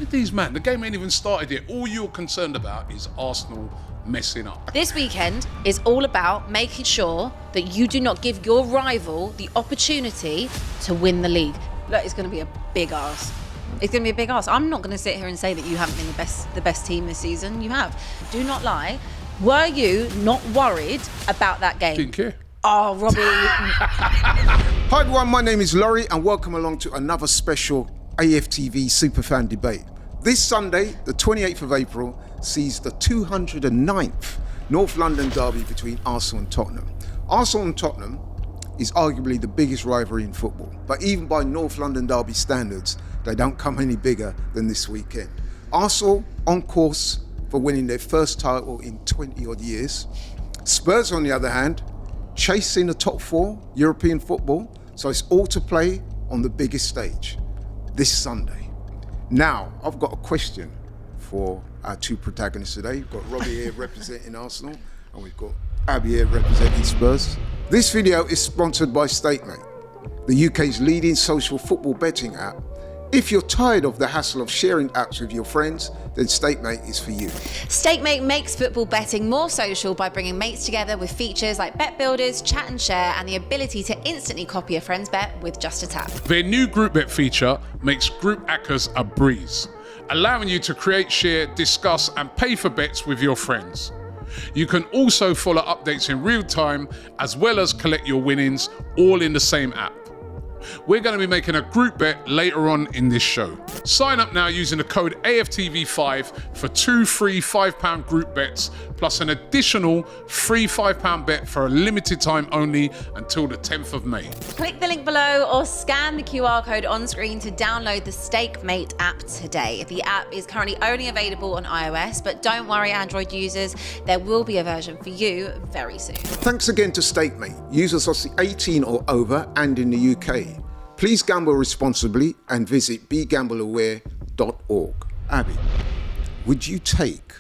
with these man? The game ain't even started yet. All you're concerned about is Arsenal messing up. This weekend is all about making sure that you do not give your rival the opportunity to win the league. Look, it's going to be a big arse. It's going to be a big arse. I'm not going to sit here and say that you haven't been the best team this season. You have. Do not lie. Were you not worried about that game? Didn't care. Oh, Robbie. Hi everyone, my name is Laurie and welcome along to another special AFTV Superfan debate. This Sunday, the 28th of April, sees the 209th North London derby between Arsenal and Tottenham. Arsenal and Tottenham is arguably the biggest rivalry in football, but even by North London derby standards, they don't come any bigger than this weekend. Arsenal on course for winning their first title in 20 odd years. Spurs, on the other hand, chasing the top four European football, so it's all to play on the biggest stage this Sunday. Now, I've got a question for our two protagonists today. We've got Robbie here representing Arsenal, and we've got Abby here representing Spurs. This video is sponsored by Stakemate, the UK's leading social football betting app. If you're tired of the hassle of sharing apps with your friends, then Stakemate is for you. Stakemate makes football betting more social by bringing mates together with features like bet builders, chat and share, and the ability to instantly copy a friend's bet with just a tap. Their new group bet feature makes group hackers a breeze, allowing you to create, share, discuss, and pay for bets with your friends. You can also follow updates in real time, as well as collect your winnings, all in the same app. We're going to be making a group bet later on in this show. Sign up now using the code AFTV5 for 2 free £5 group bets, plus an additional free £5 bet for a limited time only until the 10th of May. Click the link below or scan the QR code on screen to download the Stakemate app today. The app is currently only available on iOS, but don't worry, Android users, there will be a version for you very soon. Thanks again to Stakemate. Users are 18 or over and in the UK. Please gamble responsibly and visit begambleaware.org. Abby, would you take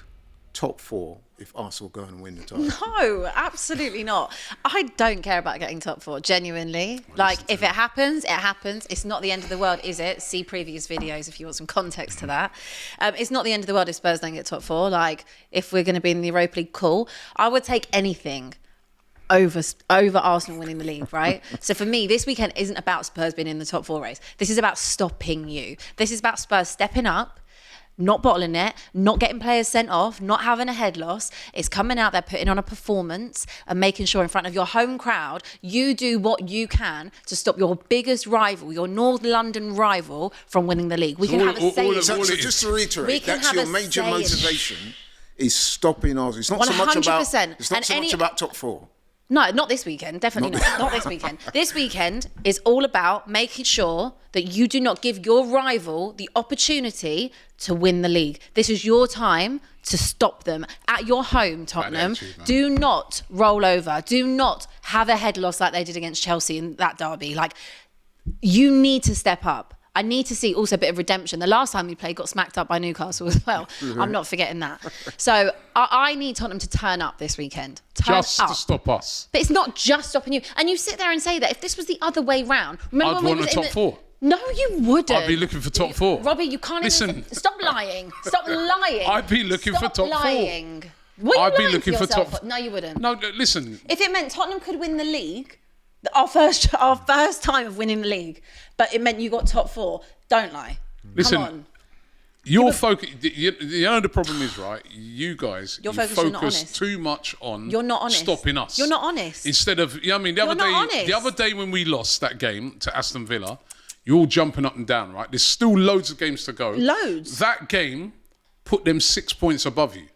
top four if Arsenal go and win the title? No, absolutely not. I don't care about getting top four, genuinely. Like, if it happens, it happens. It's not the end of the world, is it? See previous videos if you want some context to that. It's not the end of the world if Spurs don't get top four. Like, if we're going to be in the Europa League, cool. I would take anything over Arsenal winning the league, right? So for me, this weekend isn't about Spurs being in the top four race. This is about stopping you. This is about Spurs stepping up, not bottling it, not getting players sent off, not having a head loss. It's coming out there, putting on a performance and making sure in front of your home crowd, you do what you can to stop your biggest rival, your North London rival, from winning the league. We can have a say. So just to reiterate, that's your major motivation, is stopping Arsenal. It's not 100%. so much about top four. No, not this weekend. Definitely not this weekend. This weekend is all about making sure that you do not give your rival the opportunity to win the league. This is your time to stop them. At your home, Tottenham, do not roll over. Do not have a head loss like they did against Chelsea in that derby. Like, you need to step up. I need to see also a bit of redemption. The last time we played got smacked up by Newcastle as well. Mm-hmm. I'm not forgetting that. So I need Tottenham to turn up this weekend. To stop us. But it's not just stopping you. And you sit there and say that if this was the other way round. I'd want a top four. No, you wouldn't. I'd be looking for top four. Robbie, you can't Listen. Stop lying. Stop lying. I'd be looking for top lying. four. I'd be looking for top four. No, you wouldn't. No, listen. If it meant Tottenham could win the league, our first time of winning the league, but it meant you got top four, don't lie. Listen, come on. Your focus. You know the problem is, right? You guys, you focus too much on. You're not honest. Stopping us. You're not honest. Instead of, you know what I mean, the other day when we lost that game to Aston Villa, you're all jumping up and down, right? There's still loads of games to go. Loads. That game put them 6 points above you.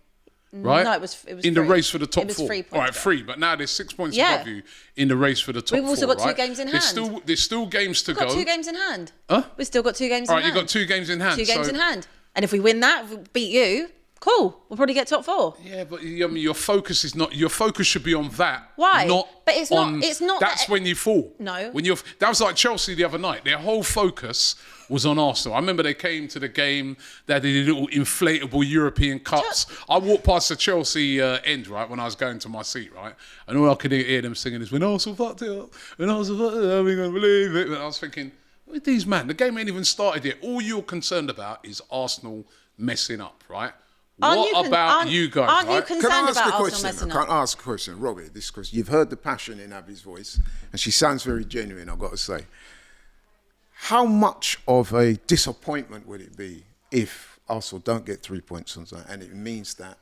Right? No, it was in three. The race for the top four. It was 3 points. All right, 3, but now there's 6 points above you in the race for the top four. We've also got 2 games in hand. There's still games to go. We've got 2 games in hand. Huh? We've still got 2 games in hand. All right, you've got 2 games in hand. 2 games in hand. And if we win that, if we beat you, cool. We'll probably get top 4. Yeah, but I mean, your focus is not. Your focus should be on that. Why? But it's not. It's not. That's when you fall. No. That was like Chelsea the other night. Their whole focus was on Arsenal. I remember they came to the game. They had these little inflatable European cups. I walked past the Chelsea end, right, when I was going to my seat, right, and all I could hear them singing is "When Arsenal fucked it up, when Arsenal fucked it up, we gonna believe it." And I was thinking, With these man, the game ain't even started yet. All you're concerned about is Arsenal messing up, right? What about you guys? Aren't you right? concerned Can I ask about a Arsenal question? messing I up? can't ask a question, Robbie. This question. You've heard the passion in Abby's voice, and she sounds very genuine. I've got to say. How much of a disappointment would it be if Arsenal don't get 3 points on that, and it means that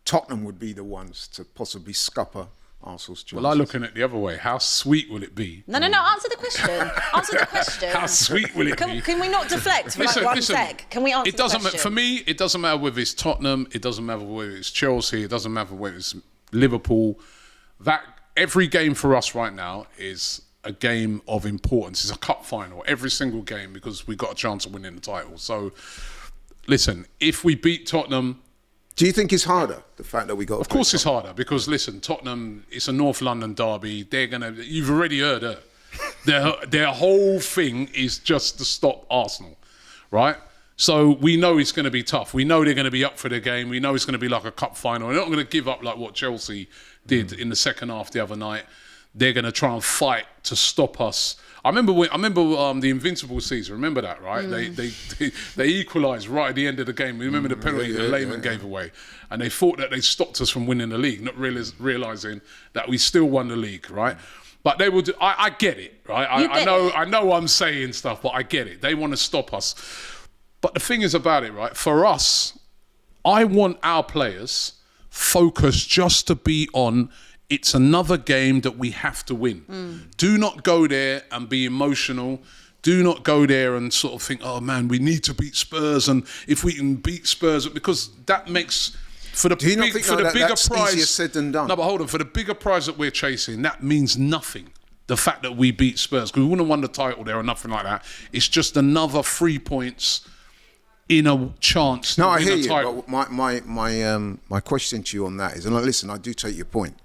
Tottenham would be the ones to possibly scupper Arsenal's chances? Well, I'm looking at the other way. How sweet will it be? No. Answer the question. Answer the question. How sweet will it be? Can we not deflect for like one sec? Can we answer It doesn't the question? for me. It doesn't matter whether it's Tottenham. It doesn't matter whether it's Chelsea. It doesn't matter whether it's Liverpool. That every game for us right now is a game of importance. It's a cup final. Every single game, because we got a chance of winning the title. So, listen, if we beat Tottenham. Do you think it's harder, the fact that we got? Of course it's harder, because listen, Tottenham, it's a North London derby. You've already heard it. Their whole thing is just to stop Arsenal, right? So we know it's going to be tough. We know they're going to be up for the game. We know it's going to be like a cup final. They're not going to give up like what Chelsea did in the second half the other night. They're going to try and fight to stop us. I remember the Invincible season. Remember that, right? They equalised right at the end of the game. We remember the penalty that Lehmann gave away, and they thought that they stopped us from winning the league, not realising that we still won the league, right? But they will. I get it, right? I know I'm saying stuff, but I get it. They want to stop us. But the thing is about it, right? For us, I want our players focused just to be on. It's another game that we have to win. Do not go there and be emotional. Do not go there and sort of think, oh man, we need to beat Spurs, and if we can beat Spurs, because that makes for the bigger prize. Easier said than done? No, but hold on, for the bigger prize that we're chasing, that means nothing. The fact that we beat Spurs, because we wouldn't have won the title there or nothing like that. It's just another 3 points in a chance. No, to I win hear a you. title. But my question to you on that is, and listen, I do take your point.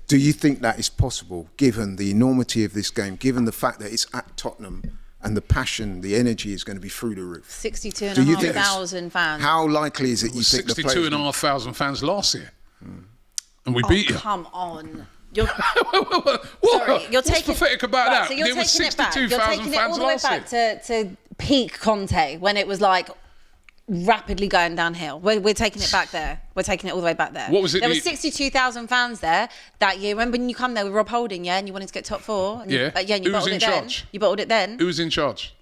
Do you think that is possible, given the enormity of this game, given the fact that it's at Tottenham and the passion, the energy is going to be through the roof? 62,500 fans. How likely is it you think the players... 62,500 fans last year. And we beat you. Come on. You're What's taking, pathetic about that? So you're There was taking it back. You're 62,000 taking it all fans the way last back year. to peak Conte, when it was like rapidly going downhill. We're taking it back there. We're taking it all the way back there. What was it? There was 62,000 fans there that year. Remember when you come there with Rob Holding, yeah, and you wanted to get top four? And Yeah. and you Who was bottled in it then. charge? You bottled it then. Who was in charge?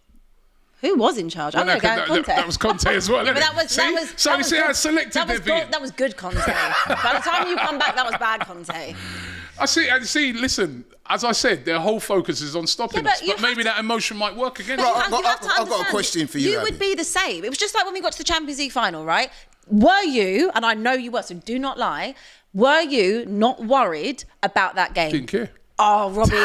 Who was in charge? I'm going to go with Conte. That was Conte as well, But isn't it? So you see how selective they're being. That was good Conte. By the time you come back, that was bad Conte. I see. Listen, as I said, their whole focus is on stopping us. But maybe that emotion might work against us. I've got a question for you, You Abby. would be the same. It was just like when we got to the Champions League final, right? Were you, and I know you were, so do not lie, were you not worried about that game? Didn't care. Oh, Robbie.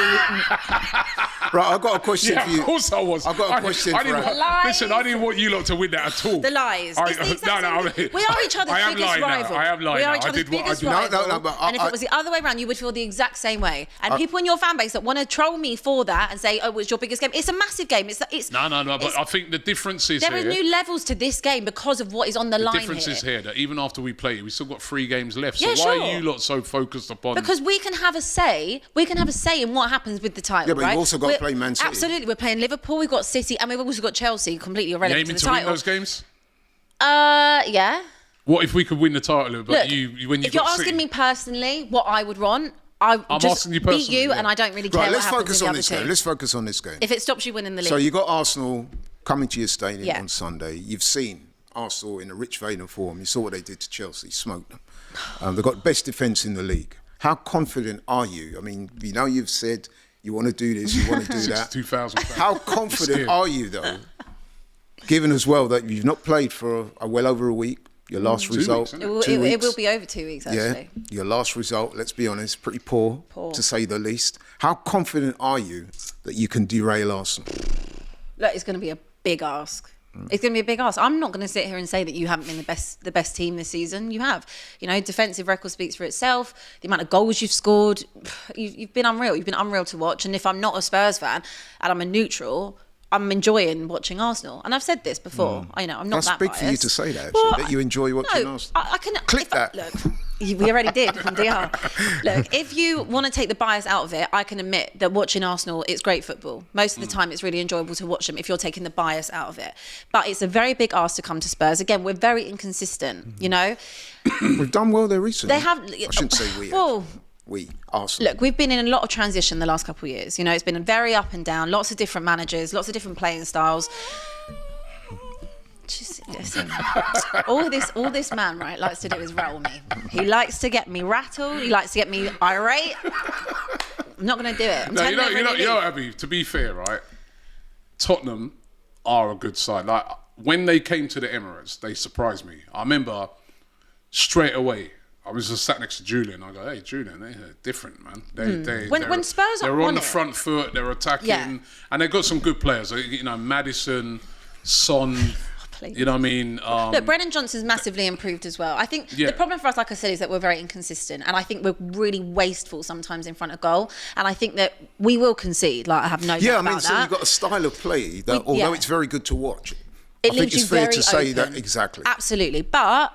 Right, I've got a question Yeah, for you. of course I was. I've got a question for The Abby. lies. Listen, I didn't want you lot to win that at all. The lies. It's the exact same. We are each other's I am biggest lying rival. now. I am lying We are now. each I other's did what I biggest did. rival. No, but and if it was the other way around, you would feel the exact same way. And people in your fan base that want to troll me for that and say, oh, it's your biggest game. It's a massive game. No. But I think the difference is there are here. new levels to this game because of what is on the line The difference here. is here that even after we play it, we still got 3 games left. So Yeah, why sure. are you lot so focused upon? Because we can have a say. We can have a say in what happens with the title. Yeah, but right? you've also got to play Man City. Absolutely, we're playing Liverpool. We've got City, and we've also got Chelsea. Completely you irrelevant aiming to the to win title. those games? Yeah. What if we could win the title? But Look, when if you're got asking City? me personally, what I would want, I'm just asking you beat personally, you, yeah. and I don't really care Right, what let's happens focus with the on other this two. game. Let's focus on this game. If it stops you winning the league. So you got Arsenal coming to your stadium Yeah. on Sunday. You've seen Arsenal in a rich vein of form. You saw what they did to Chelsea, smoked them. They've got the best defence in the league. How confident are you? I mean, you've said you want to do this, you want to do that. 62,000 fans. How confident Scared. are you, though, given as well that you've not played for well over a week? Your last 2 result, weeks, it will, 2 it weeks. will be over 2 weeks, actually. Yeah, your last result, let's be honest, pretty poor, Poor. to say the least. How confident are you that you can derail Arsenal? Look, it's going to be a big ask. It's going to be a big ask. I'm not going to sit here and say that you haven't been the best team this season. You have. You know, defensive record speaks for itself. The amount of goals you've scored, you've been unreal. You've been unreal to watch. And if I'm not a Spurs fan and I'm a neutral, I'm enjoying watching Arsenal. And I've said this before. I'm not That's that big biased. for you to say that, actually, Well, that you enjoy watching no, Arsenal. I can Click that. Look, We already did from DR. Look, if you want to take the bias out of it, I can admit that watching Arsenal, it's great football. Most of the time, it's really enjoyable to watch them if you're taking the bias out of it. But it's a very big ask to come to Spurs. Again, we're very inconsistent, you know? We've done well there recently. They have... I shouldn't say we. Well... We, Arsenal. Look, we've been in a lot of transition the last couple of years. You know, it's been very up and down, lots of different managers, lots of different playing styles. Just listen. all this man, right, likes to do is rattle me. He likes to get me rattled. He likes to get me irate. I'm not going to do it. You know, Abby, to be fair, right, Tottenham are a good side. Like, when they came to the Emirates, they surprised me. I remember straight away, I was just sat next to Julian. I go, hey, Julian, they're different, man. When Spurs are they're on the it. front foot, they're attacking, Yeah. and they've got some good players. You know, Maddison, Son. Please. You know what I mean? Look, Brennan Johnson's massively improved as well. I think the problem for us, like I said, is that we're very inconsistent, and I think we're really wasteful sometimes in front of goal. And I think that we will concede. Like, I have no doubt about so that. you've got a style of play that, although it's very good to watch, It I think leaves it's you fair very to say open. that exactly. Absolutely, but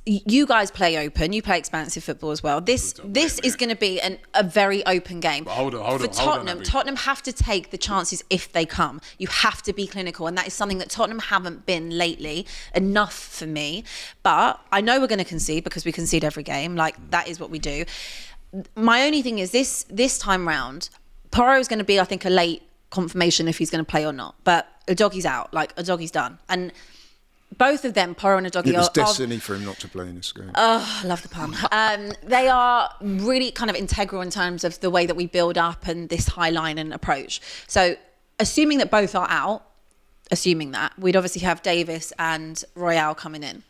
you guys play open. You play expansive football as well. This is going to be a very open game. But hold on, For Tottenham, Abby. Tottenham have to take the chances if they come. You have to be clinical, and that is something that Tottenham haven't been lately enough for me. But I know we're going to concede because we concede every game. Like, that is what we do. My only thing is this time round, Porro is going to be, I think, a late confirmation if he's going to play or not. But Udogi's out. Like, Udogi's done. And both of them, Porro and Udogi, It was destiny for him not to play in this game. Oh, I love the pun. They are really kind of integral in terms of the way that we build up and this high line and approach. So assuming that both are out, we'd obviously have Davis and Royale coming in.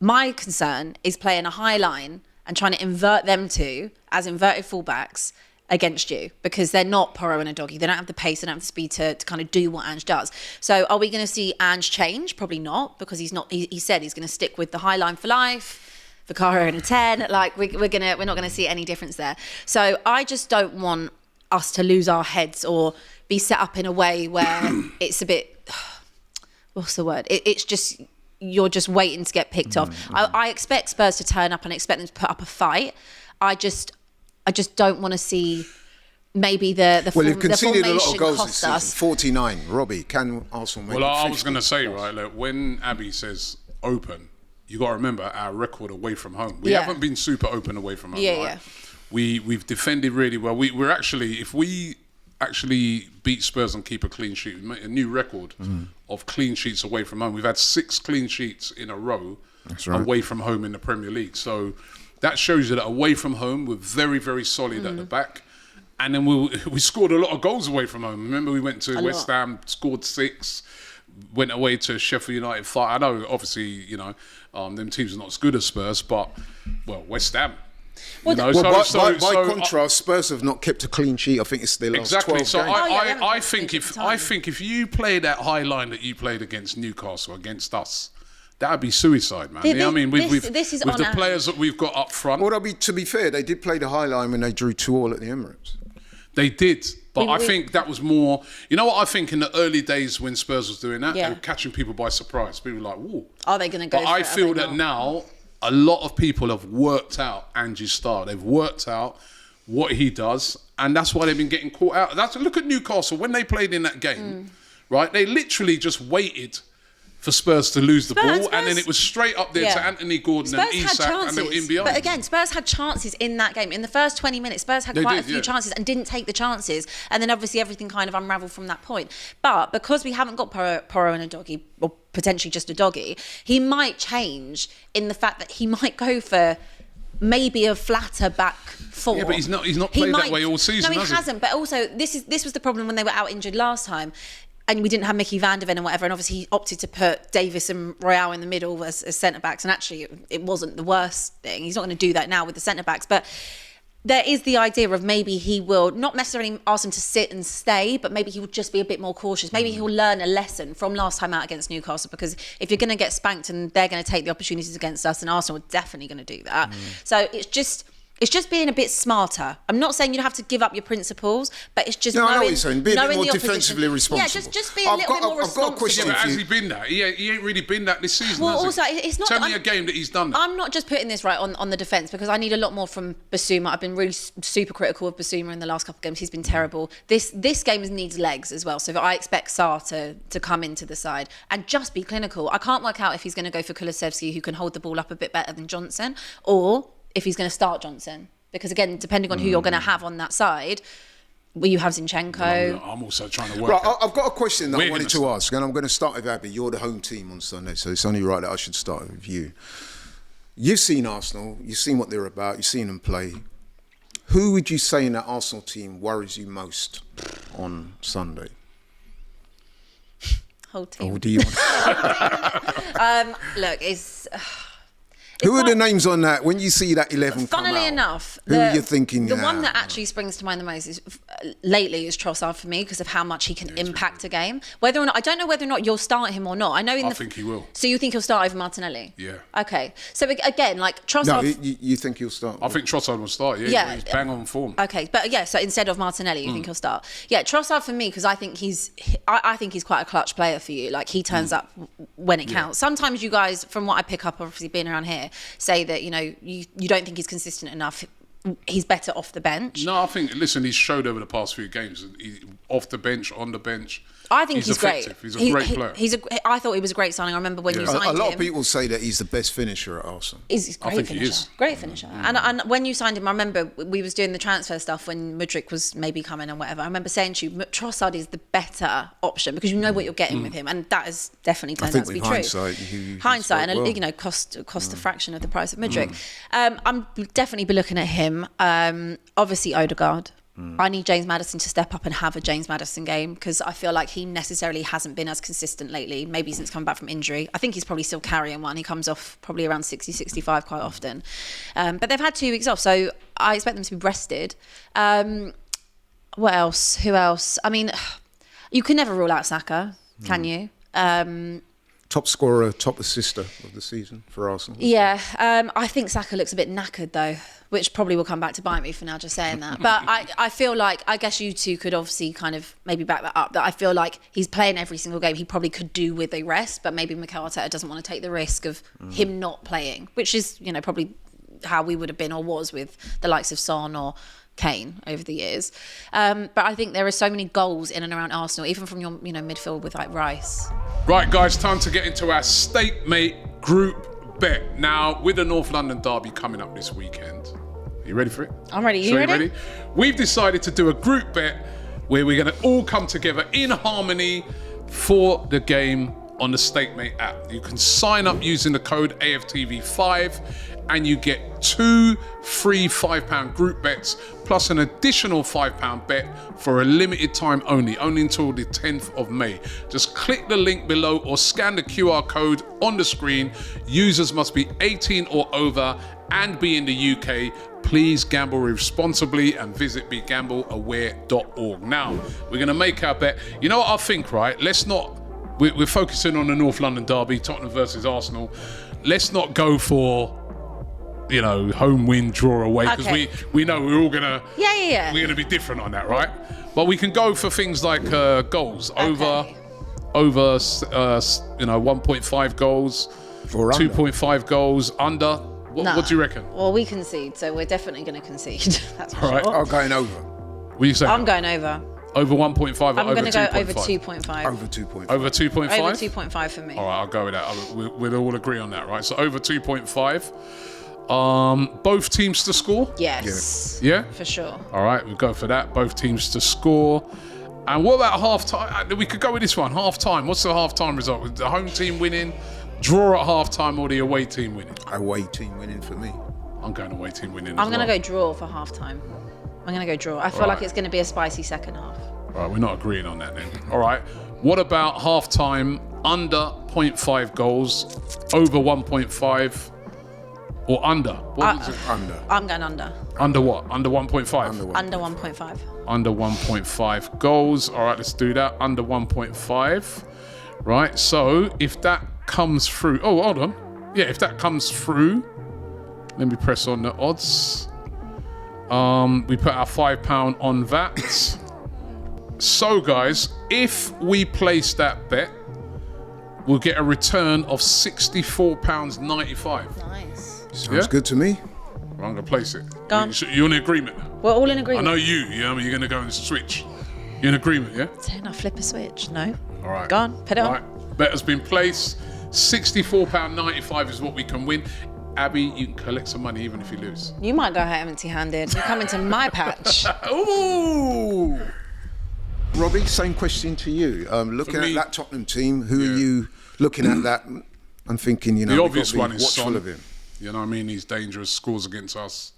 My concern is playing a high line and trying to invert them two as inverted fullbacks against you, because they're not Porro and Udogi. They don't have the pace, they don't have the speed to kind of do what Ange does. So are we going to see Ange change? Probably not, because he's not. He said he's going to stick with the high line for life, Vicario in a 10. Like, we're not going to see any difference there. So I just don't want us to lose our heads or be set up in a way where it's a bit, what's the word? It's just, you're just waiting to get picked off. I expect Spurs to turn up and I expect them to put up a fight. I just don't want to see maybe the Well, they've conceded a lot of goals this cost season. us. 49. Robbie, can Arsenal make it 50? I was going to say, right, look, when Abby says open, you got to remember our record away from home. We haven't been super open away from home, right? We've defended really well. We're actually, if we actually beat Spurs and keep a clean sheet, we make a new record of clean sheets away from home. We've had 6 clean sheets in a row away from home in the Premier League. So that shows you that away from home, we're very, very solid at the back. And then we scored a lot of goals away from home. Remember, we went to West Ham, scored 6, went away to Sheffield United 5. I know, obviously, you know, them teams are not as good as Spurs, but, well, West Ham. By contrast, Spurs have not kept a clean sheet. I think it's their last 12 So games. I think if you play that high line that you played against Newcastle, against us, that'd be suicide, man. You know what I mean? With the players that we've got up front. Well, to be fair, they did play the high line when they drew 2-2 at the Emirates. They did. But I think that was more... You know what I think in the early days when Spurs was doing that? They were catching people by surprise. People were like, whoa. Are they going to go But I feel that now a lot of people have worked out Angie's style. They've worked out what he does, and that's why they've been getting caught out. Look at Newcastle. When they played in that game, right, they literally just waited for Spurs to lose the ball, and then it was straight up there to Anthony Gordon and Isak, and they were in behind. But again, Spurs had chances in that game. In the first 20 minutes, Spurs had quite a few chances and didn't take the chances. And then obviously everything kind of unravelled from that point. But because we haven't got Porro and Udogi, or potentially just Udogi, he might change in the fact that he might go for maybe a flatter back 4. Yeah, but he's not played that way all season, No, he hasn't. But also, this was the problem when they were out injured last time. And we didn't have Mickey van der Ven and whatever, and obviously he opted to put Davis and Royale in the middle as centre-backs, and actually it wasn't the worst thing. He's not going to do that now with the centre-backs, but there is the idea of maybe he will not necessarily ask them to sit and stay, but maybe he will just be a bit more cautious. Maybe he'll learn a lesson from last time out against Newcastle, because if you're going to get spanked and they're going to take the opportunities against us, and Arsenal are definitely going to do that. So it's just... It's just being a bit smarter. I'm not saying you have to give up your principles, but it's just No, knowing, I know what you're saying. Be a bit knowing more the opposition. defensively responsible. Yeah, just be a little bit more responsible. I've got a question Yeah, but for has you. he been that? He ain't really been that this season. Well, has he? also, it's not. Tell me a game that he's done that. I'm not just putting this right on the defence because I need a lot more from Basuma. I've been really super critical of Basuma in the last couple of games. He's been terrible. This game needs legs as well. So I expect Sarr to come into the side and just be clinical. I can't work out if he's going to go for Kulusevski, who can hold the ball up a bit better than Johnson, or if he's going to start Johnson. Because again, depending on who you're going to have on that side, you have Zinchenko. I'm also trying to work. Right, I've got a question that We're I wanted gonna to ask, and I'm going to start with Abby. You're the home team on Sunday, so it's only right that I should start with you. You've seen Arsenal, you've seen what they're about, you've seen them play. Who would you say in that Arsenal team worries you most on Sunday? Whole team. Or do you want... Look, it's... Who are the names on that when you see that 11 come out? Funnily enough, who are you thinking? The one that actually springs to mind the most is lately is Trossard for me because of how much he can impact a game. Whether or not I don't know whether or not you'll start him or not. I know I think he will. So you think he'll start over Martinelli? Yeah. Okay. So again, like Trossard. No, you think he'll start? I think Trossard will start. Yeah, he's bang on form. Okay, but yeah, so instead of Martinelli, you think he'll start? Yeah, Trossard for me because I think he's quite a clutch player for you. Like he turns up when it counts. Sometimes you guys, from what I pick up, obviously being around here, say that you don't think he's consistent enough. He's better off the bench. No, I think, listen, he's showed over the past few games, off the bench, on the bench. I think he's great. He's a great player. I thought he was a great signing. I remember when you signed him. A lot of people say that he's the best finisher at Arsenal. He's a great think finisher. he is. Great finisher. And when you signed him, I remember we was doing the transfer stuff when Mudryk was maybe coming and whatever. I remember saying to you, Trossard is the better option because you know what you're getting with him, and that is definitely turned out to be true. Hindsight, and cost a fraction of the price of Mudryk. I'm definitely be looking at him. Obviously Odegaard. I need James Maddison to step up and have a James Maddison game because I feel like he necessarily hasn't been as consistent lately, maybe since coming back from injury. I think he's probably still carrying one. He comes off probably around 60, 65 quite often. But they've had 2 weeks off, so I expect them to be rested. What else? Who else? I mean, you can never rule out Saka, can you? Top scorer, top assister of the season for Arsenal. Yeah, I think Saka looks a bit knackered though, which probably will come back to bite me for now just saying that. But I feel like, I guess you two could obviously kind of maybe back that up, that I feel like he's playing every single game. He probably could do with a rest, but maybe Mikel Arteta doesn't want to take the risk of him not playing, which is, probably how we would have been or was with the likes of Son or Kane over the years. But I think there are so many goals in and around Arsenal, even from your midfield with like Rice. Right, guys, time to get into our Stakemate group bet. Now, with the North London derby coming up this weekend, are you ready for it? I'm ready. You ready? We've decided to do a group bet where we're going to all come together in harmony for the game on the Stakemate app. You can sign up using the code AFTV5 and you get 2 free £5 group bets plus an additional £5 bet for a limited time only until the 10th of May. Just click the link below or scan the QR code on the screen. Users must be 18 or over and be in the UK. Please gamble responsibly and visit begambleaware.org. Now, we're going to make our bet. You know what I think, right? We're focusing on the North London derby, Tottenham versus Arsenal. Let's not go for, home win, draw away, because we know we're all gonna we're gonna be different on that, right? But we can go for things like goals over 1.5 goals, 2.5 goals under. What do you reckon? Well, we concede, so we're definitely going to concede. That's for all right. sure. I'm going over. What are you saying? I'm going over. Over 1.5 or I'm over 2.5? I'm going to go over 2.5. Over 2.5. Over 2.5? Over 2.5 for me. All right, I'll go with that. We'll all agree on that, right? So over 2.5. Both teams to score? Yes. Yeah? For sure. All right, we'll go for that. Both teams to score. And what about half-time? We could go with this one. Half-time. What's the half-time result? The home team winning, draw at half-time, or the away team winning? Away team winning for me. I'm going away team winning I'm going to go draw for half-time. I'm going to go draw. I feel like it's going to be a spicy second half. All right, we're not agreeing on that then. All right. What about half-time, under 0.5 goals, over 1.5, or under? What is it? Under. I'm going under. Under what? Under 1.5? Under 1.5. Under 1.5 goals. All right, let's do that. Under 1.5. Right, so if that comes through... Oh, hold on. Yeah, if that comes through, let me press on the odds. We put our £5 on that. So, guys, if we place that bet, we'll get a return of £64.95. Nice. Sounds good to me. Well, I'm going to place it. Go on. You're in agreement? We're all in I agreement. know you're going to go and switch. You're in agreement, yeah? Then I flip a switch. No. All right. Go on, put it on. Right. Bet has been placed. £64.95 is what we can win. Abby, you can collect some money even if you lose. You might go home empty-handed. You come into my patch. Ooh! Robbie, same question to you. Looking me- at that Tottenham team, who are you looking at that and thinking, The we've got obvious to be one is watchful Son. of him? You know what I mean? He's dangerous, scores against us.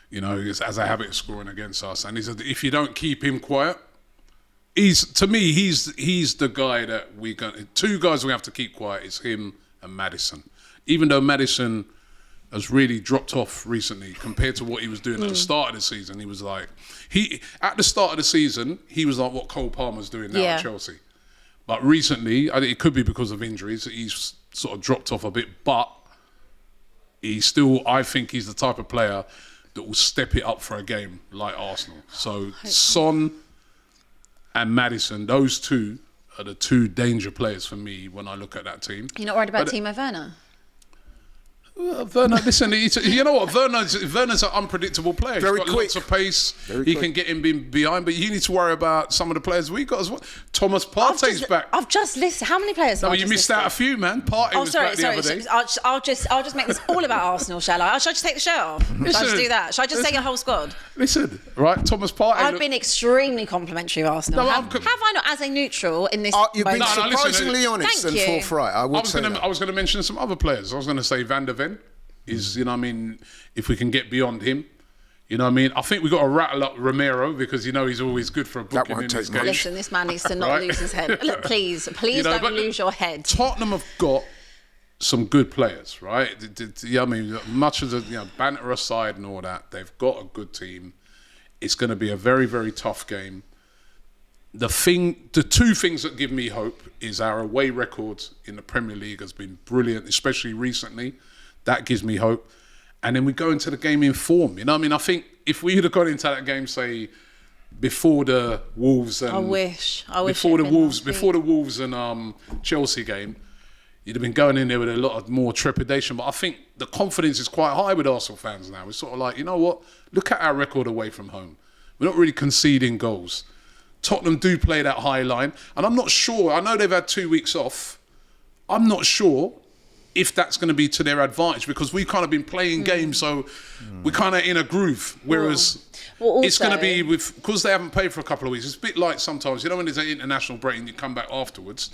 He has a habit of scoring against us. And if you don't keep him quiet, he's the guy that two guys we have to keep quiet is him and Maddison. Even though Maddison has really dropped off recently compared to what he was doing at the start of the season. He was like, at the start of the season, he was like what Cole Palmer's doing now at Chelsea. But recently, it could be because of injuries, he's sort of dropped off a bit, but I think he's the type of player that will step it up for a game like Arsenal. So Son and Maddison, those two are the two danger players for me when I look at that team. You're not worried about Timo Werner? Werner, listen, you know what? Werner's an unpredictable player. Very He's got quick. lots of pace. Very He quick. can get him behind, but you need to worry about some of the players we got as well. Thomas Partey's back. I've just listed. How many players? No, have I you just missed listed? out a few, man. Partey was back the other day. I'll just make this all about Arsenal, shall I? Should I just take the shirt off? Should I just do that? Should I just take a whole squad? Listen, right? Thomas Partey. I've been extremely complimentary of Arsenal. No, have I not, as a neutral in this? You've been moment? No, listen, surprisingly honest Thank and you. forthright. I would say that. I was going to mention some other players. I was going to say Van der Ven is, if we can get beyond him. I think we've got to rattle up Romero because, he's always good for a booking won't in take this much. game. Listen, this man needs to not Right? lose his head. Look, please don't but lose your head. Tottenham have got some good players, right? Much as banter aside and all that, they've got a good team. It's going to be a very, very tough game. The two things that give me hope is our away record in the Premier League has been brilliant, especially recently. That gives me hope. And then we go into the game in form. I think if we had got into that game, say, before the Wolves and I wish before the it'd been Wolves, last week. before the Wolves and Chelsea game, you'd have been going in there with a lot of more trepidation. But I think the confidence is quite high with Arsenal fans now. It's sort of like, you know what? Look at our record away from home. We're not really conceding goals. Tottenham do play that high line, and I'm not sure. I know they've had 2 weeks off. I'm not sure if that's going to be to their advantage because we've kind of been playing games, so we're kind of in a groove. Whereas Well, it's going to also- be because they haven't played for a couple of weeks. It's a bit like sometimes, when there's an international break and you come back afterwards,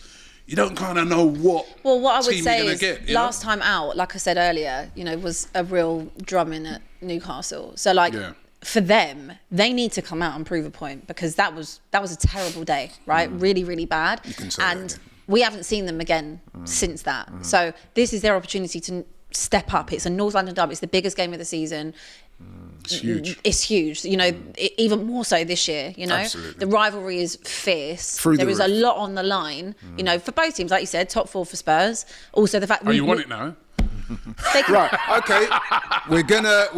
you don't kind of know what What I would team say you're going is to get. last time out, like I said earlier, was a real drumming at Newcastle. So Yeah. for them, they need to come out and prove a point because that was a terrible day, right? Really, really bad. can say that, And yeah. we haven't seen them again since that. So this is their opportunity to step up. It's a North London derby. It's the biggest game of the season. It's huge. It's huge. Even more so this year. Absolutely. The rivalry is fierce. Through the There is a roof. lot on the line. For both teams, like you said, top four for Spurs. Also, the fact Oh, you want it now? Right, okay. We're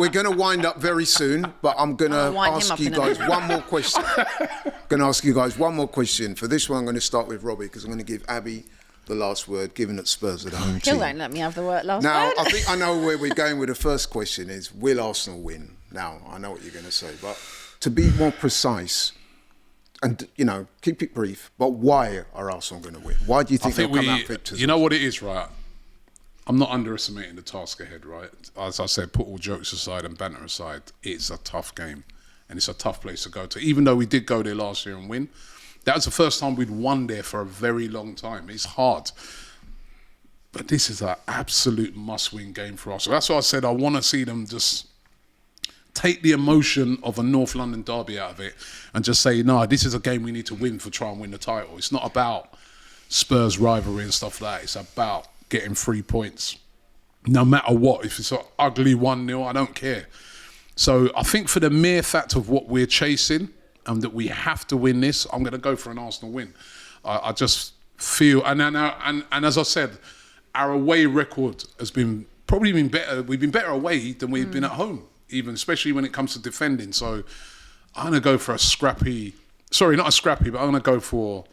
gonna wind up very soon, but I'm gonna wind him ask up you in a guys minute. one more question. Gonna ask you guys one more question. For this one, I'm gonna start with Robbie because I'm gonna give Abby the last word, given that Spurs are the home Still team. won't let me have the last Now, word. I think I know where we're going with the first question is, will Arsenal win? Now, I know what you're going to say, but to be more precise and, keep it brief, but why are Arsenal going to win? Why do you think they'll come out victors? You know what it is, right? I'm not underestimating the task ahead, right? As I said, put all jokes aside and banter aside, it's a tough game and it's a tough place to go to. Even though we did go there last year and win, that was the first time we'd won there for a very long time. It's hard. But this is an absolute must-win game for us. So that's why I said I want to see them just take the emotion of a North London derby out of it and just say, no, this is a game we need to win for try and win the title. It's not about Spurs rivalry and stuff like that. It's about getting 3 points. No matter what. If it's an ugly 1-0, I don't care. So I think for the mere fact of what we're chasing and that we have to win this, I'm going to go for an Arsenal win. I just feel, and as I said, our away record has probably been better. We've been better away than we've been at home. even especially when it comes to defending. So I'm going to go for not a scrappy, but I'm going to go for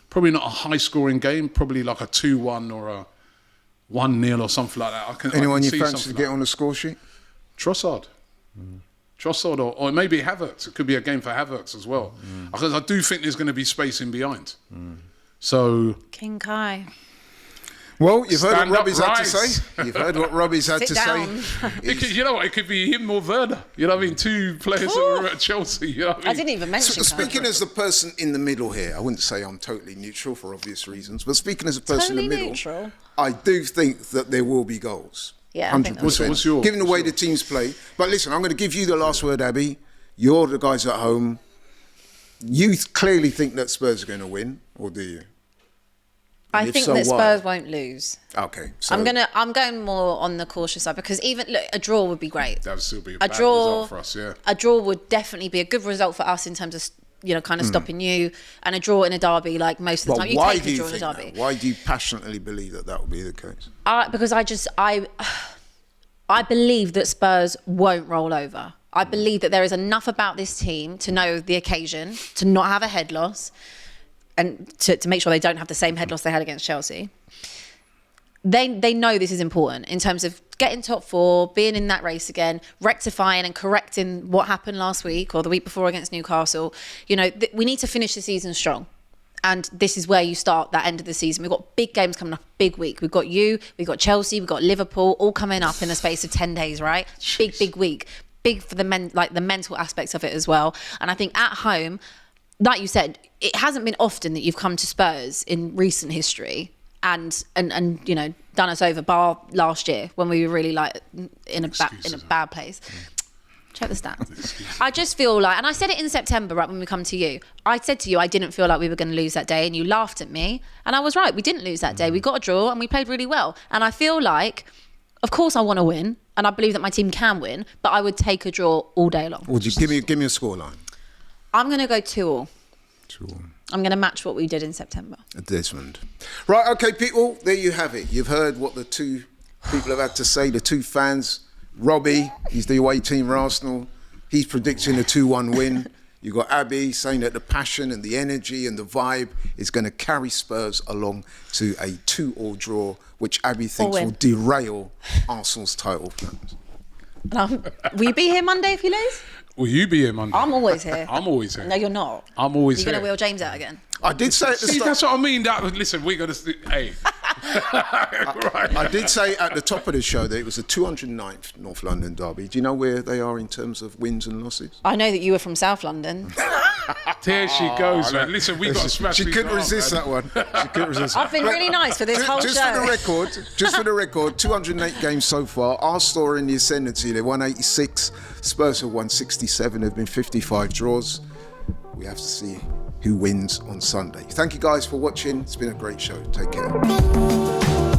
probably not a high-scoring game, probably like a 2-1 or a 1-0 or something like that. Anyone I you can see fancy to something get like on the score sheet? Trossard. Trossard or maybe Havertz. It could be a game for Havertz as well. Because I do think there's going to be space in behind. So... King Kai. Well, you've heard Stand what up, Robbie's had to rise. say. You've heard what Robbie's had Sit to down. say. It could, you know what? It could be him or Werner. You know what I mean? Two players that were at Chelsea. You know what I mean? I didn't even mention Kai. Speaking as the person in the middle here, I wouldn't say I'm totally neutral for obvious reasons, but speaking as a person in the middle, neutral. I do think that there will be goals. Yeah, I think 100%. What's your- Given the way the teams play. But listen, I'm going to give you the last word, Abby. You're the guys at home. You clearly think that Spurs are going to win, or do you? I if think so, that why? Spurs won't lose. Okay. So I'm going more on the cautious side because even look, a draw would be great. That would still be a A bad draw result for us, yeah. A draw would definitely be a good result for us in terms of kind of stopping you, and a draw in a derby like most of the But time you why take do a you draw in a think derby. that? Why do you passionately believe that will be the case? Because I believe that Spurs won't roll over. I believe that there is enough about this team to know the occasion, to not have a head loss, and to make sure they don't have the same head loss they had against Chelsea. They know this is important in terms of getting top four, being in that race again, rectifying and correcting what happened last week or the week before against Newcastle. We need to finish the season strong. And this is where you start that end of the season. We've got big games coming up, big week. We've got we've got Chelsea, we've got Liverpool, all coming up in the space of 10 days, right? Jeez. Big week. Big for the the mental aspects of it as well. And I think at home, like you said, it hasn't been often that you've come to Spurs in recent history and done us over, bar last year when we were really in a bad place. Check the stats. I just feel like, and I said it in September, right, when we come to you, I said to you I didn't feel like we were going to lose that day, and you laughed at me, and I was right. We didn't lose that day. We got a draw and we played really well. And I feel like, of course I want to win, and I believe that my team can win, but I would take a draw all day long. Would you give me a scoreline? I'm going to go 2-2. 2-2. I'm going to match what we did in September. Desmond. Right, okay, people, there you have it. You've heard what the two people have had to say, the two fans. Robbie, he's the away team for Arsenal. He's predicting a 2-1 win. You've got Abby saying that the passion and the energy and the vibe is going to carry Spurs along to a 2-2 draw, which Abby thinks will derail Arsenal's title plans. Will you be here Monday if you lose? Will you be here Monday? I'm always here. I'm always here. No, you're not. I'm always You're here. going to wheel James out again? I did say at the See, start. that's what I mean. Listen, we're going to... Hey. Right. I did say at the top of the show that it was the 209th North London derby. Do you know where they are in terms of wins and losses? I know that you were from South London. There she goes, man. Listen, we got to smash She these couldn't up, resist man. that one. She couldn't resist. I've been really nice for this whole Just show. for the record, 208 games so far. Arsenal are in the ascendancy. They won 86. Spurs have won 67. There have been 55 draws. We have to see who wins on Sunday. Thank you guys for watching. It's been a great show. Take care.